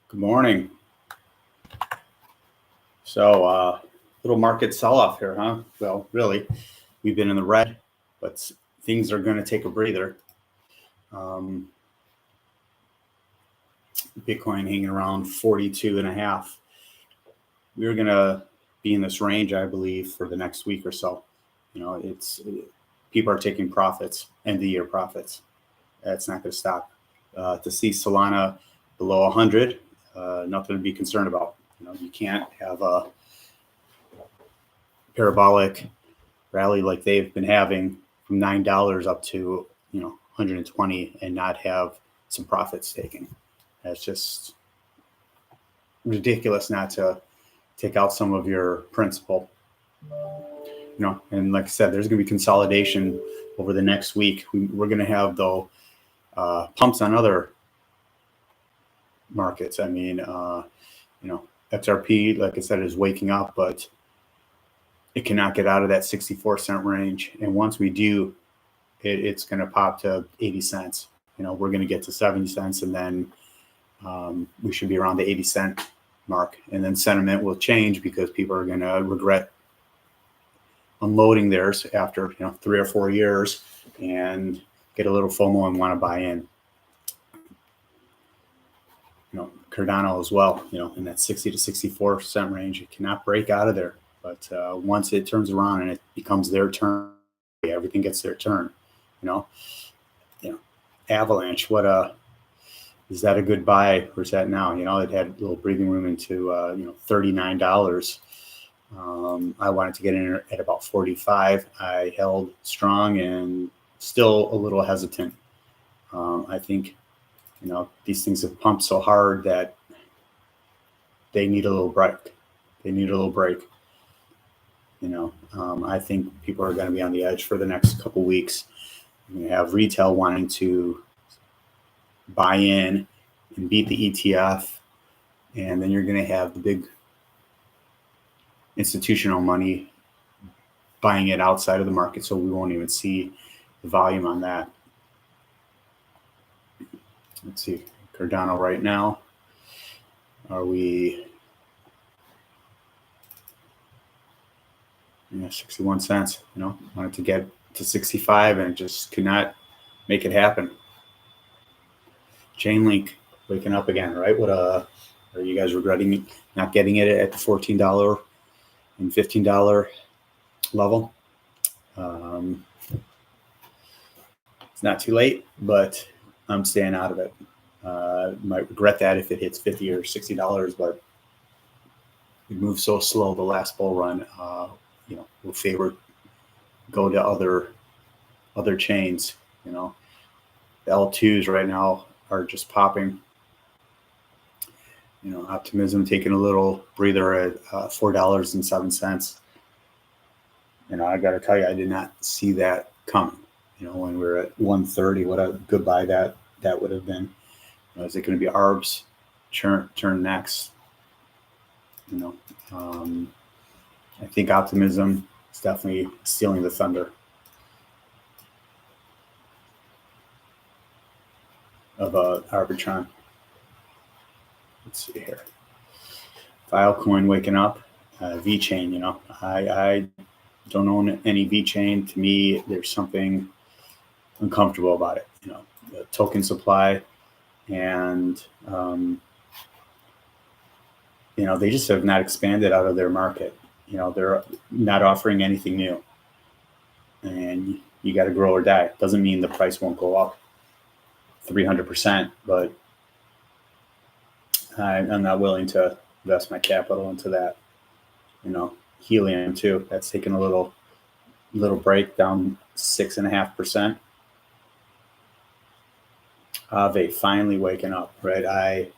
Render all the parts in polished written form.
Good morning. So, little market sell-off here, huh? Well, really, we've been in the red, but things are going to take a breather. Um, Bitcoin hanging around 42 and a half. We're going to be in this range, I believe, for the next week or so. It's people are taking profits, end of the year profits. That's not going to stop. To see Solana below 100, nothing to be concerned about. You can't have a parabolic rally like they've been having from $9 up to 120 and not have some profits taken. That's just ridiculous not to take out some of your principal. And like I said, there's going to be consolidation over the next week. We're going to have though pumps on other markets. I mean, XRP, like I said, is waking up, but it cannot get out of that 64-cent range. And once we do, it's going to pop to 80 cents. We're going to get to 70 cents, and then we should be around the 80-cent mark. And then sentiment will change because people are going to regret unloading theirs after 3 or 4 years and get a little FOMO and want to buy in. Cardano as well, in that 60 to 64 cent range. It cannot break out of there. But once it turns around and it becomes their turn, everything gets their turn. Avalanche, is that a good buy? Where's that now? It had a little breathing room into $39. I wanted to get in at about 45. I held strong and still a little hesitant. I think these things have pumped so hard that they need a little break. I think people are going to be on the edge for the next couple weeks. You have retail wanting to buy in and beat the ETF, and then you're going to have the big institutional money buying it outside of the market, so we won't even see the volume on that. Let's see, Cardano right now. Are we 61 cents? Wanted to get to 65 and just could not make it happen. Chainlink waking up again, right? Are you guys regretting not getting it at the $14 and $15 level? It's not too late, but I'm staying out of it. Might regret that if it hits $50 or $60, but it moved so slow the last bull run. Will favor go to other chains. The L2s right now are just popping. Optimism taking a little breather at $4.07. I got to tell you, I did not see that coming. When we were at 130, what a good buy that would have been. Is it going to be ARB's turn next? I think optimism is definitely stealing the thunder of Arbitron. Let's see here. Filecoin waking up. VeChain, I don't own any VeChain. To me, there's something uncomfortable about it. The token supply, and they just have not expanded out of their market. They're not offering anything new, and you got to grow or die. Doesn't mean the price won't go up 300%, but I'm not willing to invest my capital into that. Helium too. That's taken a little break, down 6.5%. Aave finally waking up, right?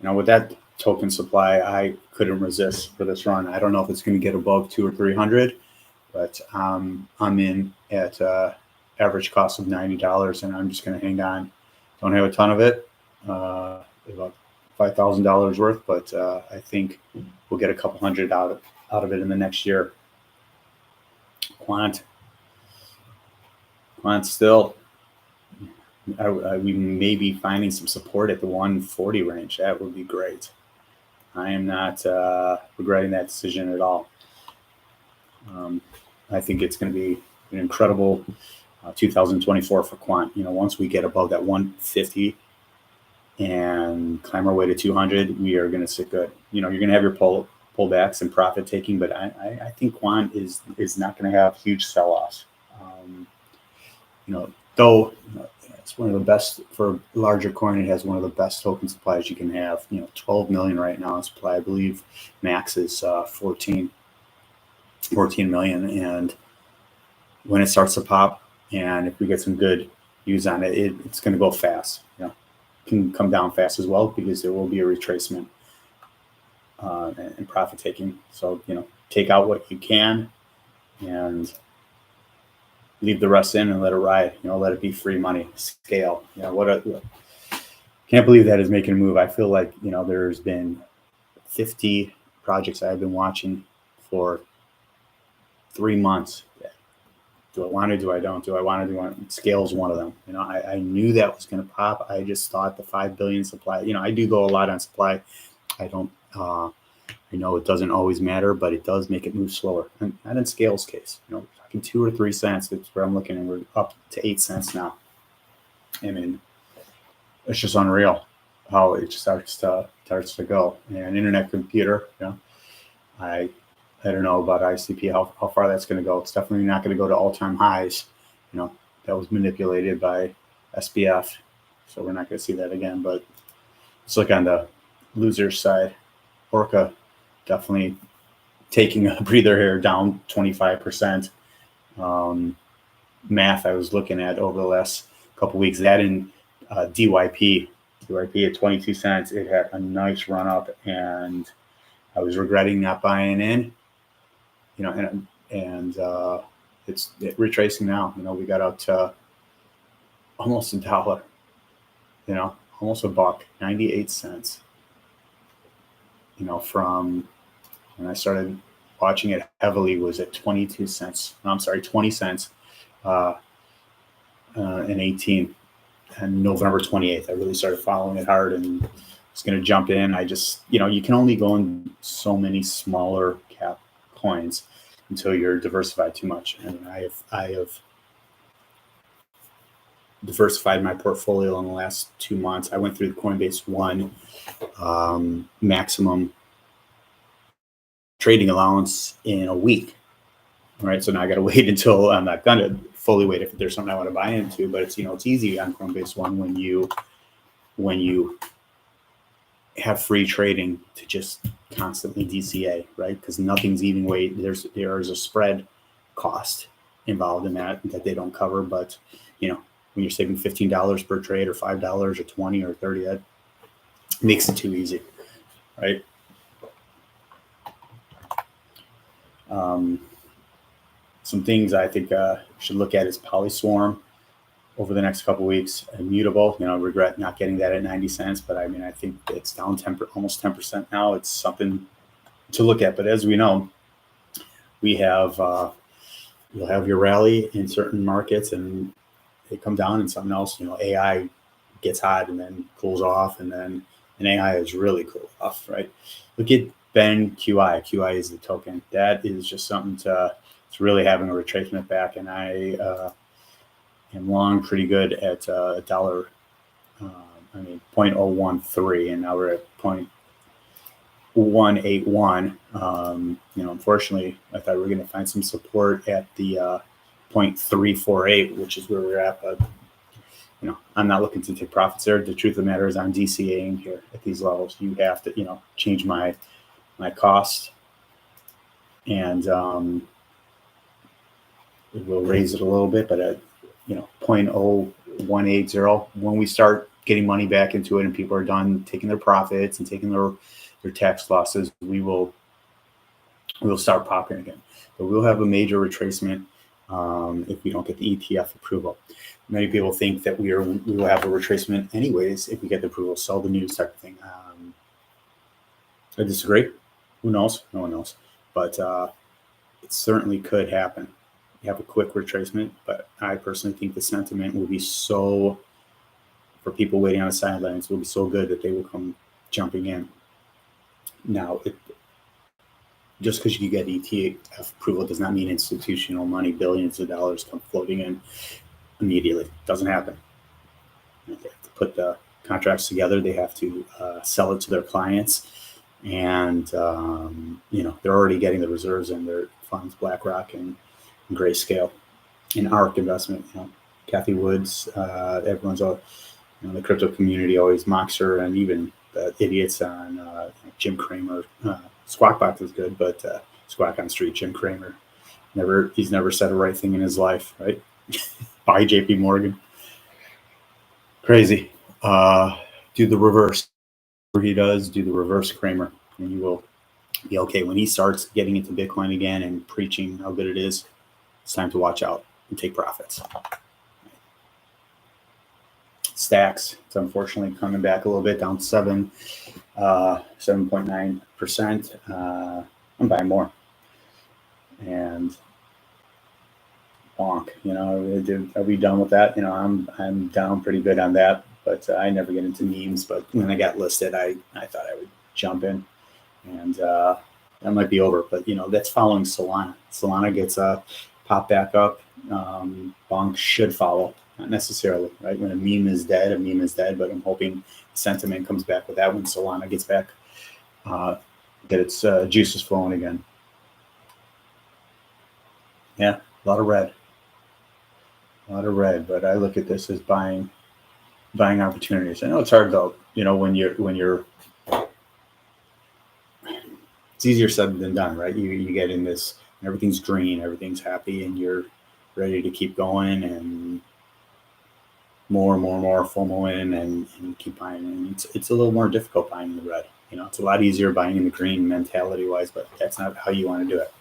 With that token supply, I couldn't resist for this run. I don't know if it's going to get above 200 or 300, but I'm in at average cost of $90, and I'm just going to hang on. Don't have a ton of it, about $5,000 worth, but I think we'll get a couple hundred out of it in the next year. Quant still we may be finding some support at the 140 range. That would be great. I am not regretting that decision at all. I think it's going to be an incredible 2024 for quant. Once we get above that 150 and climb our way to 200, we are going to sit good. You're going to have your pullbacks and profit taking, but I think quant is not going to have huge sell-offs. Though it's one of the best for larger coin. It has one of the best token supplies you can have. 12 million right now in supply. I believe max is 14 million. And when it starts to pop, and if we get some good use on it, it's going to go fast. It can come down fast as well because there will be a retracement and profit taking. So take out what you can and leave the rest in and let it ride. Let it be free money. Scale. Can't believe that is making a move. I feel like there's been 50 projects I've been watching for 3 months. Do I want to? Do I don't? Do I want to? Do I? Scale's one of them. I knew that was going to pop. I just thought the 5 billion supply. I do go a lot on supply. I don't. I know it doesn't always matter, but it does make it move slower. And not in Scale's case. We're talking 2 or 3 cents. That's where I'm looking, and we're up to 8 cents now. I mean, it's just unreal how it just starts to go. And internet computer. I don't know about ICP, how far that's going to go. It's definitely not going to go to all-time highs. That was manipulated by SBF. So we're not going to see that again. But let's look on the loser side. Orca definitely taking a breather here, down 25%. Math I was looking at over the last couple weeks. That in DYP at 22 cents, it had a nice run up, and I was regretting not buying in. It's retracing now. We got out to almost $1. Almost $1, 98 cents. From when I started watching it heavily was at 22 cents. No, I'm sorry, 20 cents. In 18 and November 28th, I really started following it hard and was going to jump in. I just, you can only go in so many smaller cap coins until you're diversified too much. And I have diversified my portfolio in the last 2 months. I went through the Coinbase One maximum trading allowance in a week. All right, so now I got to wait until I'm not going to fully wait if there's something I want to buy into. But it's it's easy on Coinbase One when you have free trading to just constantly DCA, right? Because nothing's even weight. There is a spread cost involved in that they don't cover. But when you're saving $15 per trade or $5 or 20 or 30, that makes it too easy, right? Some things I think should look at is Polyswarm over the next couple of weeks. Immutable, regret not getting that at 90 cents, but I think it's down almost 10% now. It's something to look at. But as we know, we have you'll have your rally in certain markets and they come down, and something else. AI gets hot and then cools off, and then AI is really cooled off, right? Look at Ben QI. QI is the token. That is just something it's really having a retracement back, and I am long pretty good at a dollar. 0.013, and now we're at 0.181. Unfortunately, I thought we were going to find some support at the 0.348, which is where we're at. But I'm not looking to take profits there. The truth of the matter is, I'm DCAing here at these levels. You have to, change my cost, and we'll raise it a little bit, but at 0.0180, when we start getting money back into it and people are done taking their profits and taking their tax losses, we'll start popping again. But we'll have a major retracement if we don't get the ETF approval. Many people think that we will have a retracement anyways if we get the approval. Sell the news type of thing. I disagree. Who knows? No one knows. But it certainly could happen. You have a quick retracement, but I personally think the sentiment will be so for people waiting on the sidelines will be so good that they will come jumping in. Now, just because you get ETF approval does not mean institutional money, billions of dollars, come floating in immediately. Doesn't happen. They have to put the contracts together. They have to sell it to their clients, and they're already getting the reserves in their funds, BlackRock and Grayscale, and ARK Investment. Kathy Woods, everyone's all, the crypto community always mocks her, and even the idiots on Jim Cramer. Squawk Box is good, but Squawk on Street, Jim Cramer, he's never said a right thing in his life, right? Buy JP Morgan. Crazy. Do the reverse. He does do the reverse Cramer, and you will be okay. When he starts getting into Bitcoin again and preaching how good it is, it's time to watch out and take profits. Stacks, it's unfortunately coming back a little bit, down 7.9%. I'm buying more. And bonk, are we done with that? I'm down pretty good on that, but I never get into memes. But when I got listed, I thought I would jump in, and that might be over. But that's following Solana. Solana gets pop back up. Bonk should follow. Not necessarily, right? When a meme is dead, but I'm hoping sentiment comes back with that when Solana gets back, that its juices flowing again. Yeah, a lot of red, but I look at this as buying opportunities. I know it's hard though, when you're it's easier said than done, right? You get in this, and everything's green, everything's happy, and you're ready to keep going, and more FOMO in, and keep buying. And it's a little more difficult buying in the red. It's a lot easier buying in the green mentality wise, but that's not how you want to do it.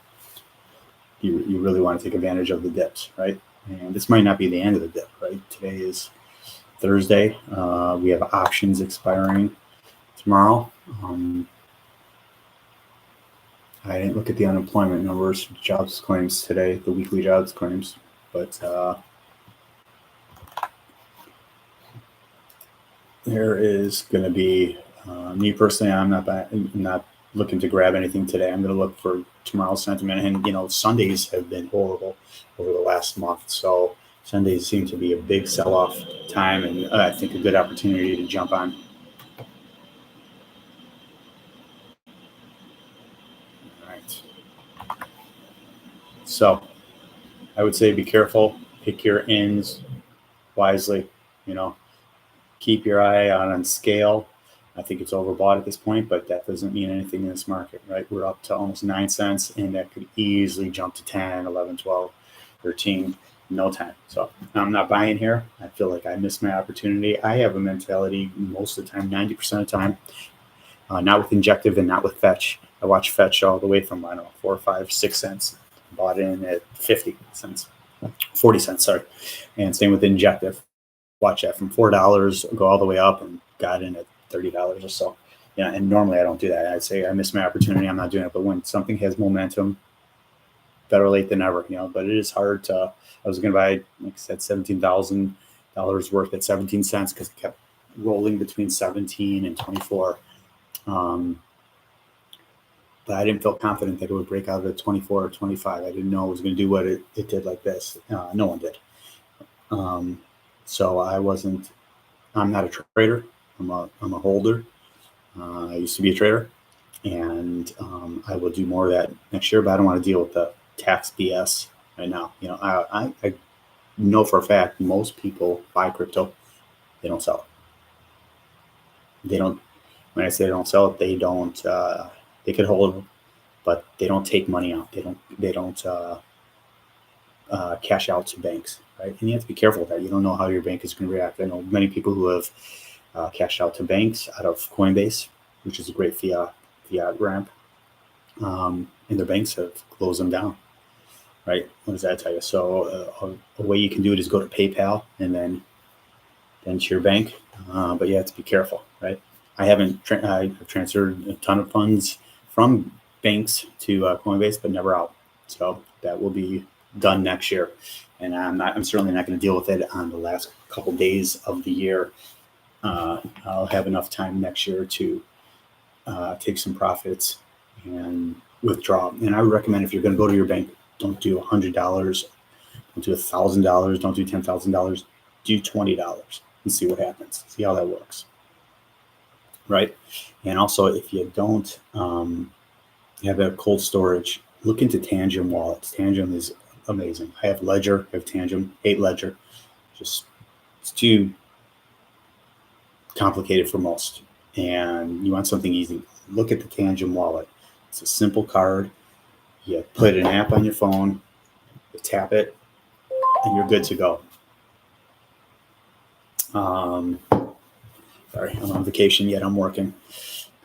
You really want to take advantage of the dips, right? And this might not be the end of the dip, right? Today is Thursday. We have options expiring tomorrow. I didn't look at the unemployment numbers, jobs claims today, the weekly jobs claims, but there is going to be, me personally, I'm not looking to grab anything today. I'm going to look for tomorrow's sentiment. And, Sundays have been horrible over the last month. So Sundays seem to be a big sell-off time, and I think a good opportunity to jump on. All right. So I would say be careful, pick your ends wisely, keep your eye on scale. I think it's overbought at this point, but that doesn't mean anything in this market, right? We're up to almost 9 cents, and that could easily jump to 10, 11, 12, 13, no time. So I'm not buying here. I feel like I missed my opportunity. I have a mentality most of the time, 90% of the time, not with Injective and not with Fetch. I watch Fetch all the way from, 4, 5, 6 cents. Bought in at 40 cents, sorry. And same with Injective. Watch that from $4, go all the way up, and got in at $30 or so. And normally I don't do that. I'd say I missed my opportunity. I'm not doing it. But when something has momentum, better late than never. But it is hard to. I was going to buy, like I said, $17,000 worth at 17 cents because it kept rolling between 17 and 24. But I didn't feel confident that it would break out at 24 or 25. I didn't know it was going to do what it did like this. No one did. So I'm not a trader. I'm a holder. I used to be a trader, and I will do more of that next year, but I don't want to deal with the tax BS right now. I know for a fact most people buy crypto, they don't sell it. They don't. When I say they don't sell it, they don't. They could hold it, but they don't take money out. They don't cash out to banks, right? And you have to be careful with that. You don't know how your bank is going to react. I know many people who have cashed out to banks out of Coinbase, which is a great fiat ramp, and their banks have closed them down, right? What does that tell you? So a way you can do it is go to PayPal and then to your bank, but you have to be careful, right? I've transferred a ton of funds from banks to Coinbase, but never out. So that will be done next year, and I'm certainly not going to deal with it on the last couple days of the year. I'll have enough time next year to take some profits and withdraw. And I would recommend, if you're going to go to your bank, don't do $100, don't do $1,000, don't do $10,000, do $20 and see what happens. See how that works, right? And also, if you don't have a cold storage, look into Tangem wallets. Tangem is amazing. I have Ledger, I have Tangem, hate Ledger. Just, it's too complicated for most. And you want something easy, look at the Tangem wallet. It's a simple card. You put an app on your phone, you tap it, and you're good to go. Sorry, I'm on vacation yet. I'm working.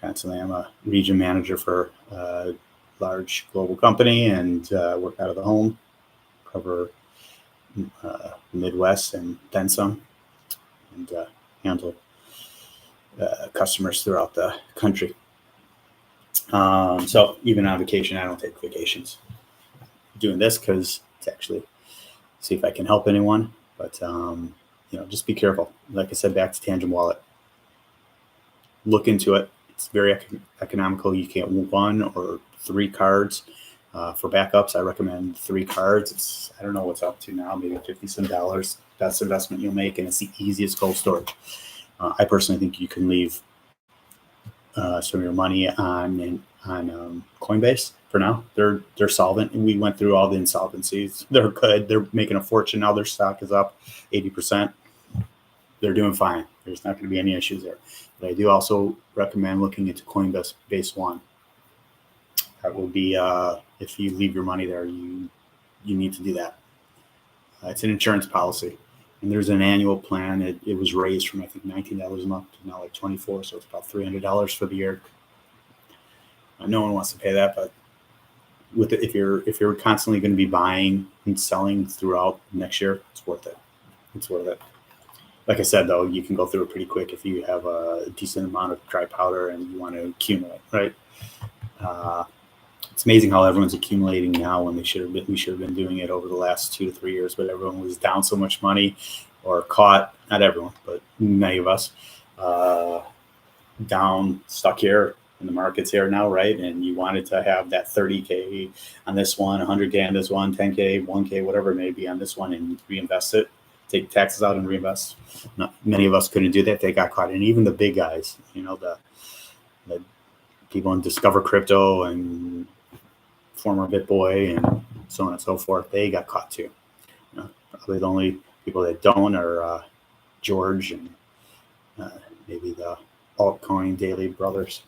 Constantly, I'm a region manager for a large global company and work out of the home, cover Midwest and then some, and handle customers throughout the country. So even on vacation, I don't take vacations. I'm doing this because it's actually see if I can help anyone. But just be careful. Like I said, back to Tangem Wallet. Look into it. It's very economical. You get 1 or 3 cards for backups. I recommend 3 cards. I don't know what's up to now, maybe $50 some. Best investment you'll make, and it's the easiest cold storage. I personally think you can leave some of your money on Coinbase for now. They're solvent, and we went through all the insolvencies. They're good. They're making a fortune now. Their stock is up 80%. They're doing fine. There's not going to be any issues there. But I do also recommend looking into Coinbase One. That will be if you leave your money there, you need to do that. It's an insurance policy, and there's an annual plan. It was raised from I think $19 a month to now like $24, so it's about $300 for the year. No one wants to pay that, but with it, if you're constantly going to be buying and selling throughout next year, it's worth it. It's worth it. Like I said, though, you can go through it pretty quick if you have a decent amount of dry powder and you want to accumulate, right? It's amazing how everyone's accumulating now when we should have been doing it over the last 2 to 3 years, but everyone was down so much money or caught, not everyone, but many of us, down, stuck here in the markets here now, right? And you wanted to have that 30K on this one, 100K on this one, 10K, 1K, whatever it may be on this one, and reinvest it. Take taxes out and reinvest. Many of us couldn't do that. They got caught. And even the big guys, the people in Discover Crypto and former BitBoy and so on and so forth, they got caught too. Probably the only people that don't are George and maybe the altcoin Daily brothers.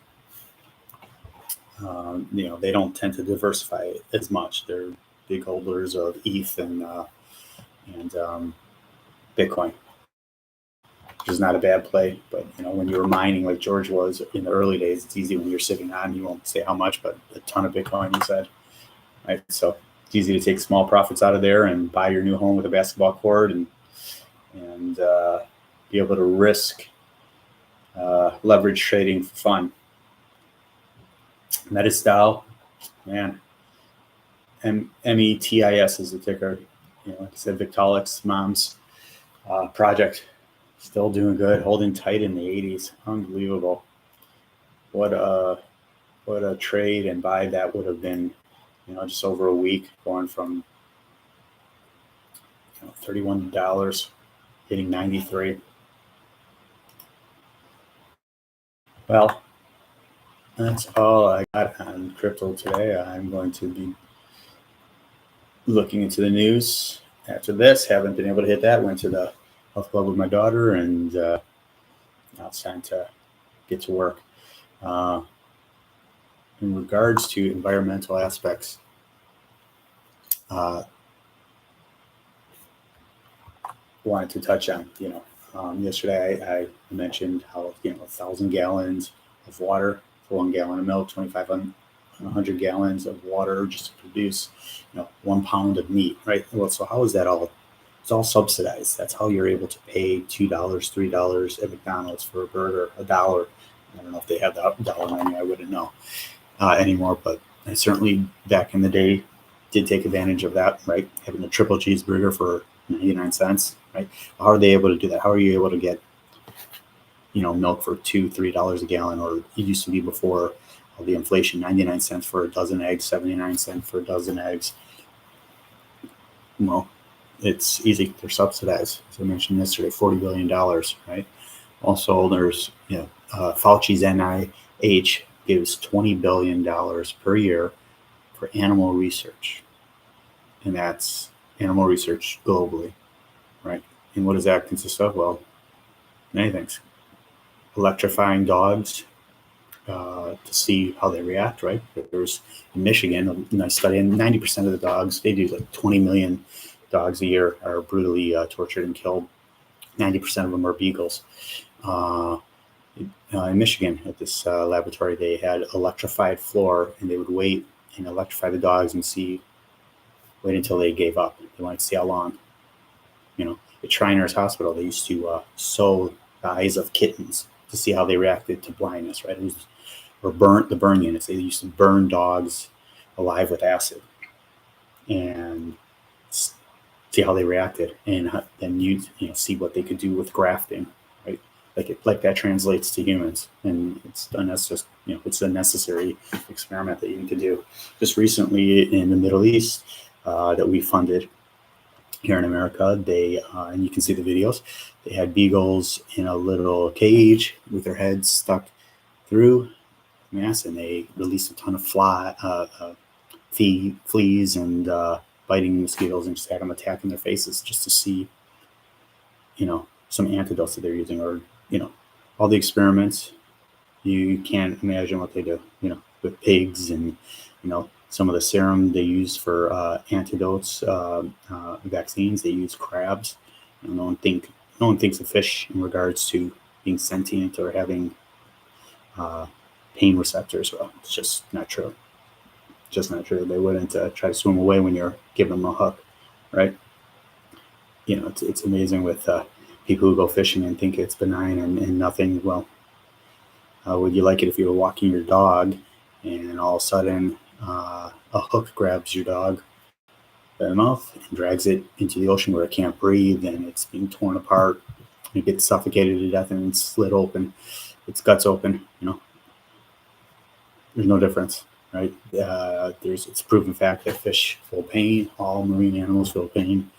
They don't tend to diversify as much. They're big holders of ETH and Bitcoin, which is not a bad play. But when you were mining like George was in the early days, it's easy when you're sitting on, you won't say how much, but a ton of Bitcoin, you said, right? So it's easy to take small profits out of there and buy your new home with a basketball court and be able to risk leverage trading for fun. Metis, man, METIS is the ticker. Like I said, Victolik's mom's project, still doing good, holding tight in the 80s. Unbelievable. What a trade and buy that would have been, just over a week, going from $31 hitting 93. Well, that's all I got on crypto today. I'm going to be looking into the news after this. Haven't been able to hit that. Went to the health club with my daughter, and now it's time to get to work. In regards to environmental aspects, wanted to touch on, yesterday I mentioned how 1,000 gallons of water for 1 gallon of milk, 2,500 gallons of water just to produce 1 pound of meat, right? Well, so how is that all? It's all subsidized. That's how you're able to pay $2, $3 at McDonald's for a burger, $1. I don't know if they have the dollar menu. I wouldn't know anymore, but I certainly back in the day did take advantage of that, right? Having a triple cheeseburger for 99 cents, right? How are they able to do that? How are you able to get milk for $2-3 a gallon, or it used to be before all the inflation, 99 cents for a dozen eggs, 79 cents for a dozen eggs. Well, it's easy. They're subsidized. As I mentioned yesterday, $40 billion, right? Also, there's, Fauci's NIH gives $20 billion per year for animal research. And that's animal research globally, right? And what does that consist of? Well, many things. Electrifying dogs to see how they react, right? There's in Michigan a nice study, and 90% of the dogs, they do like 20 million dogs a year are brutally tortured and killed. 90% of them are beagles. In Michigan, at this laboratory, they had electrified floor, and they would wait and electrify the dogs and wait until they gave up. They wanted to see how long. At Shriners Hospital, they used to sew the eyes of kittens to see how they reacted to blindness, right? Or the burn units. They used to burn dogs alive with acid and see how they reacted, and then you see what they could do with grafting, right? Like that translates to humans, and it's a necessary experiment that you need to do. Just recently in the Middle East that we funded here in America, they and you can see the videos. They had beagles in a little cage with their heads stuck through mass, and they released a ton of fleas and biting mosquitoes, and just had them attacking their faces just to see, some antidotes that they're using, or all the experiments. You can't imagine what they do, with pigs, and some of the serum they use for antidotes, vaccines. They use crabs. No one thinks of fish in regards to being sentient or having pain receptors. Well, it's just not true. Just not true. They wouldn't try to swim away when you're giving them a hook, right? It's amazing with people who go fishing and think it's benign and nothing. Well, would you like it if you were walking your dog and all of a sudden a hook grabs your dog by the mouth and drags it into the ocean where it can't breathe, and it's being torn apart, and it gets suffocated to death, and it's slit open, its guts open? There's no difference, right? It's proven fact that fish feel pain. All marine animals feel pain.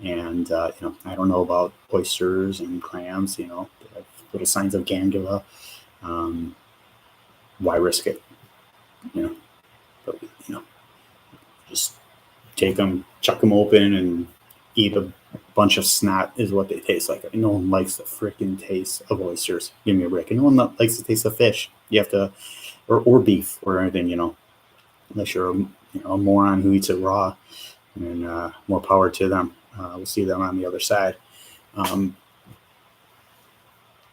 And I don't know about oysters and clams, that have little signs of gangula. Why risk it? But just take them, chuck them open, and eat a bunch of snot is what they taste like. No one likes the freaking taste of oysters. Give me a break. And no one likes the taste of fish. You have to, or beef or anything, unless you're a moron who eats it raw. And more power to them. We'll see them on the other side.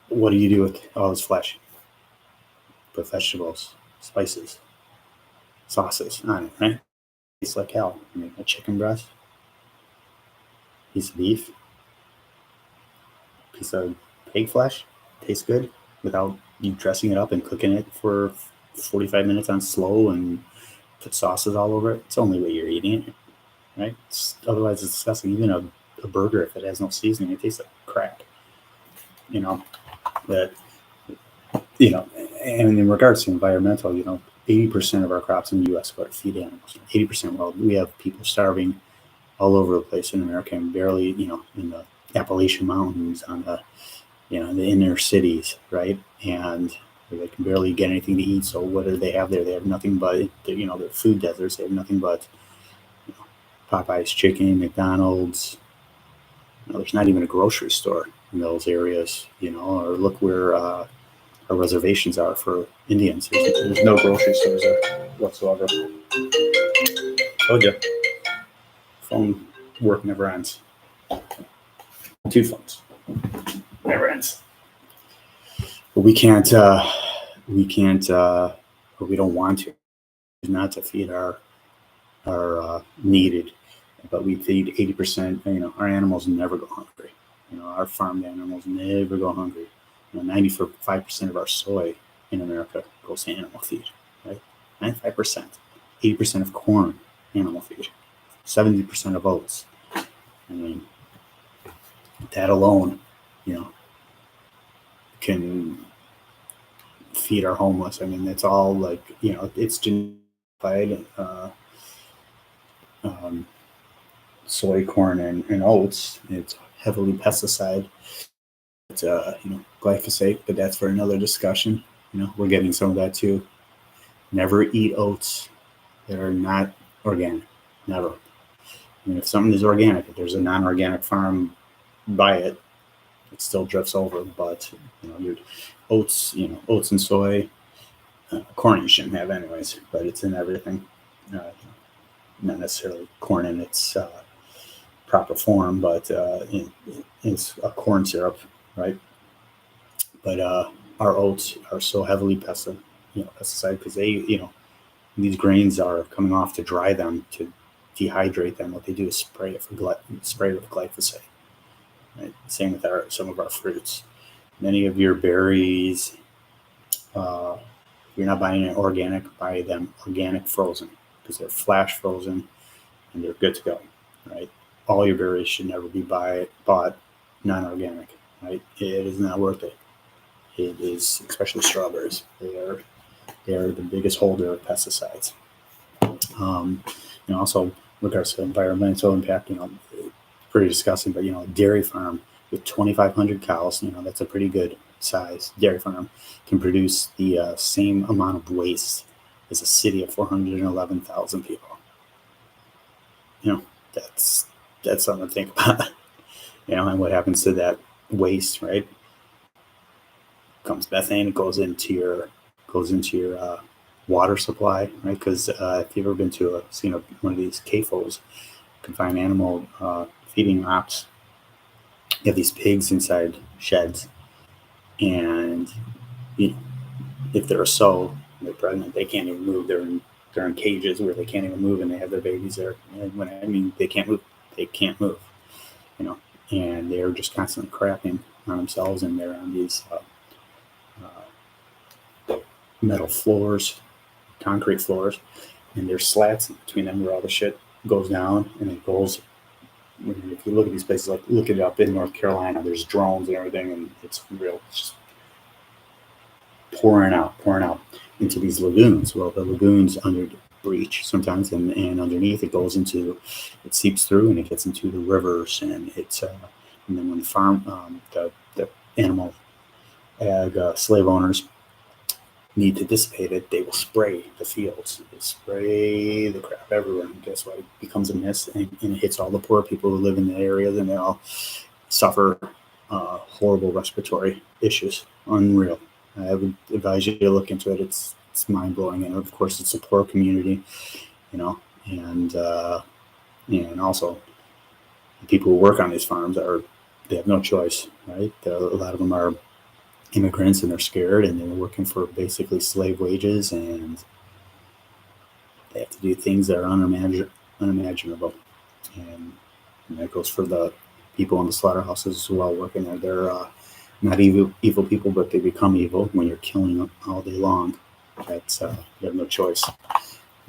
What do you do with all this flesh? Put vegetables, spices, sauces on it, right? Tastes like hell. Make a chicken breast, piece of beef, piece of pig flesh. Tastes good without you dressing it up and cooking it for 45 minutes on slow and put sauces all over it. It's the only way you're eating it, right? Otherwise, it's disgusting. Even a burger, if it has no seasoning, it tastes like crap. And in regards to environmental, 80% of our crops in the U.S. go to feed animals. 80%. Well, we have people starving all over the place in America, and barely, in the Appalachian Mountains, on the, the inner cities, right? And they can barely get anything to eat. So what do they have there? They have nothing but, their food deserts. They have nothing but Popeye's chicken, McDonald's. There's not even a grocery store in those areas, or look where our reservations are for Indians. There's no grocery stores there whatsoever. Told you. Phone work never ends. 2 phones. Never ends. But we can't, or we don't want to, not to feed our needed, but we feed 80%. Our animals never go hungry. Our farmed animals never go hungry. 95% of our soy in America goes to animal feed, right? 95%. 80% of corn, animal feed. 70% of oats. I mean, that alone, can feed our homeless. I mean, it's all like, it's genetified. Soy, corn, and oats. It's heavily pesticide. It's glyphosate, but that's for another discussion. We're getting some of that too. Never eat oats that are not organic. Never. And if something is organic, if there's a non-organic farm by it, it still drifts over. But your oats, oats and soy, corn you shouldn't have anyways, but it's in everything. Not necessarily corn in its proper form, but it's a corn syrup, right? But our oats are so heavily pesticide because these grains are coming off to dry them, to dehydrate them. What they do is spray it with glyphosate. Right? Same with some of our fruits. Many of your berries, if you're not buying it organic, buy them organic frozen because they're flash frozen and they're good to go. Right? All your berries should never be bought non-organic. Right? It is not worth it. It is, especially strawberries. They are the biggest holder of pesticides. Also, regards to environmental impact, pretty disgusting. But dairy farm with 2,500 cows, that's a pretty good size dairy farm, can produce the same amount of waste as a city of 411,000 people. That's something to think about. And what happens to that waste, right? Comes methane, it goes into your water supply, right? Because if you've ever been to seen one of these CAFOs, confined animal feeding ops, you have these pigs inside sheds, and if they're pregnant, they can't even move. They're in cages where they can't even move, and they have their babies there. And when I mean they can't move, and they're just constantly crapping on themselves, and they're on these metal floors, concrete floors, and there's slats in between them where all the shit goes down, and it goes. If you look at these places, like look it up in North Carolina, there's drones and everything, and it's just pouring out into these lagoons. Well, the lagoons under breach sometimes, and underneath it seeps through, and it gets into the rivers, and it's and then when the farm, the animal ag slave owners need to dissipate it, they will spray the fields. They spray the crap everywhere, and guess what? It becomes a mist, and it hits all the poor people who live in the areas, and they all suffer horrible respiratory issues. Unreal. I would advise you to look into it. It's mind blowing, and of course, it's a poor community, and also the people who work on these farms they have no choice, right? A lot of them are immigrants, and they're scared, and they're working for basically slave wages, and they have to do things that are unimaginable. And that goes for the people in the slaughterhouses as well working there. They're not evil people, but they become evil when you're killing them all day long. That's you have no choice.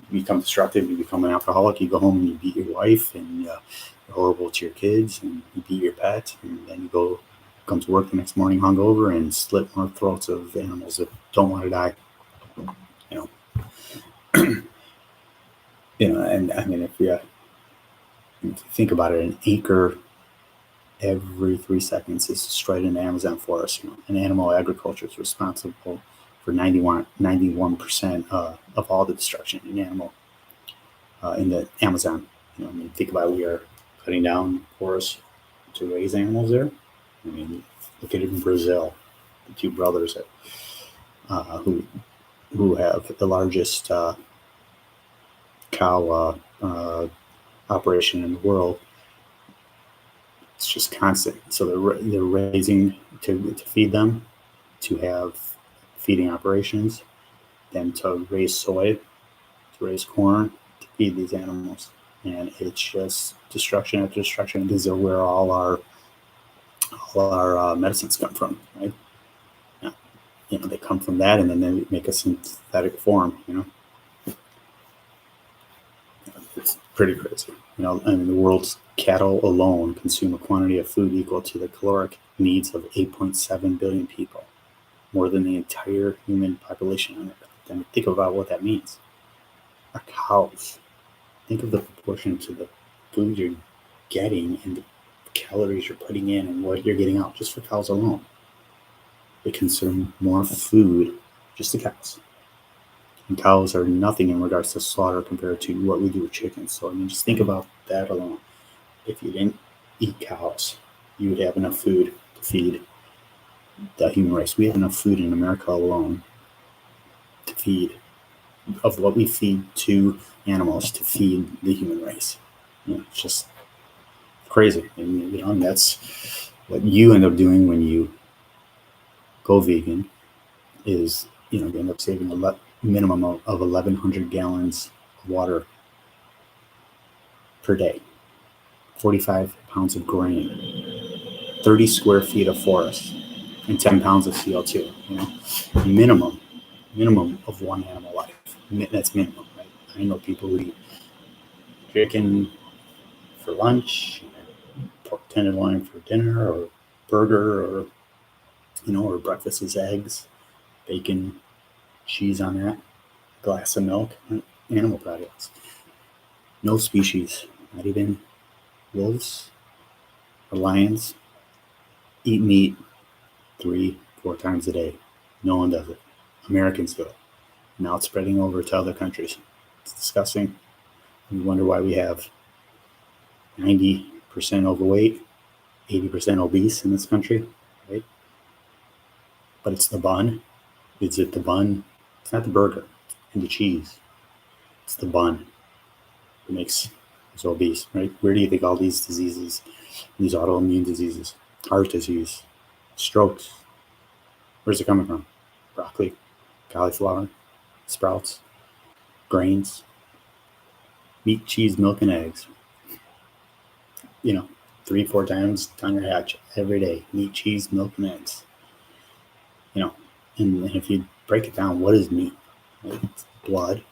You become destructive. You become an alcoholic. You go home and you beat your wife, and you're horrible to your kids, and you beat your pet, and then you come to work the next morning hungover and slit more throats of animals that don't want to die. And I mean, if you think about it, an acre every 3 seconds is destroyed in the Amazon forest. And animal agriculture is responsible for 91% of all the destruction in the Amazon. Think about it, we are cutting down forests to raise animals there. I mean, look at it in Brazil, the two brothers who have the largest cow operation in the world. It's just constant. So they're raising to feed them, to have feeding operations, then to raise soy, to raise corn, to feed these animals, and it's just destruction after destruction. These are where all our medicines come from, right? They come from that, and then they make a synthetic form. It's pretty crazy. The world's cattle alone consume a quantity of food equal to the caloric needs of 8.7 billion people. more than the entire human population on Earth. Then think about what that means. Our cows. Think of the proportion to the food you're getting and the calories you're putting in and what you're getting out just for cows alone. They consume more food, just the cows. And cows are nothing in regards to slaughter compared to what we do with chickens. So, I mean, just think about that alone. If you didn't eat cows, you would have enough food to feed the human race. We have enough food in America alone to feed, of what we feed to animals, to feed the human race. It's just crazy. And that's what you end up doing when you go vegan is, you end up saving a minimum of 1,100 gallons of water per day, 45 pounds of grain, 30 square feet of forest, and 10 pounds of CO2, minimum of one animal life. That's minimum, right? I know people who eat chicken for lunch, pork tenderloin for dinner, or burger, or or breakfast is eggs, bacon, cheese on that, glass of milk, animal products. No species, not even wolves or lions, eat meat 3-4 times a day. No one does it. Americans do it. Now it's spreading over to other countries. It's disgusting. We wonder why we have 90% overweight, 80% obese in this country, right? But it's the bun. Is it the bun? It's not the burger and the cheese. It's the bun that makes us obese, right? Where do you think all these diseases, these autoimmune diseases, heart disease, strokes, where's it coming from? Broccoli, cauliflower, sprouts, grains, meat, cheese, milk, and eggs. 3-4 times on your hatch every day. Meat, cheese, milk, and eggs. And if you break it down, what is meat? It's blood,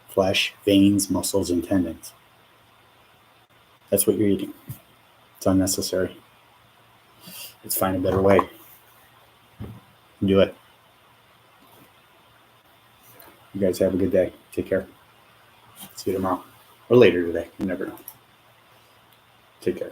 flesh, veins, muscles, and tendons. That's what you're eating. It's unnecessary. Let's find a better way. Do it. You guys have a good day. Take care. See you tomorrow. Or later today. You never know. Take care.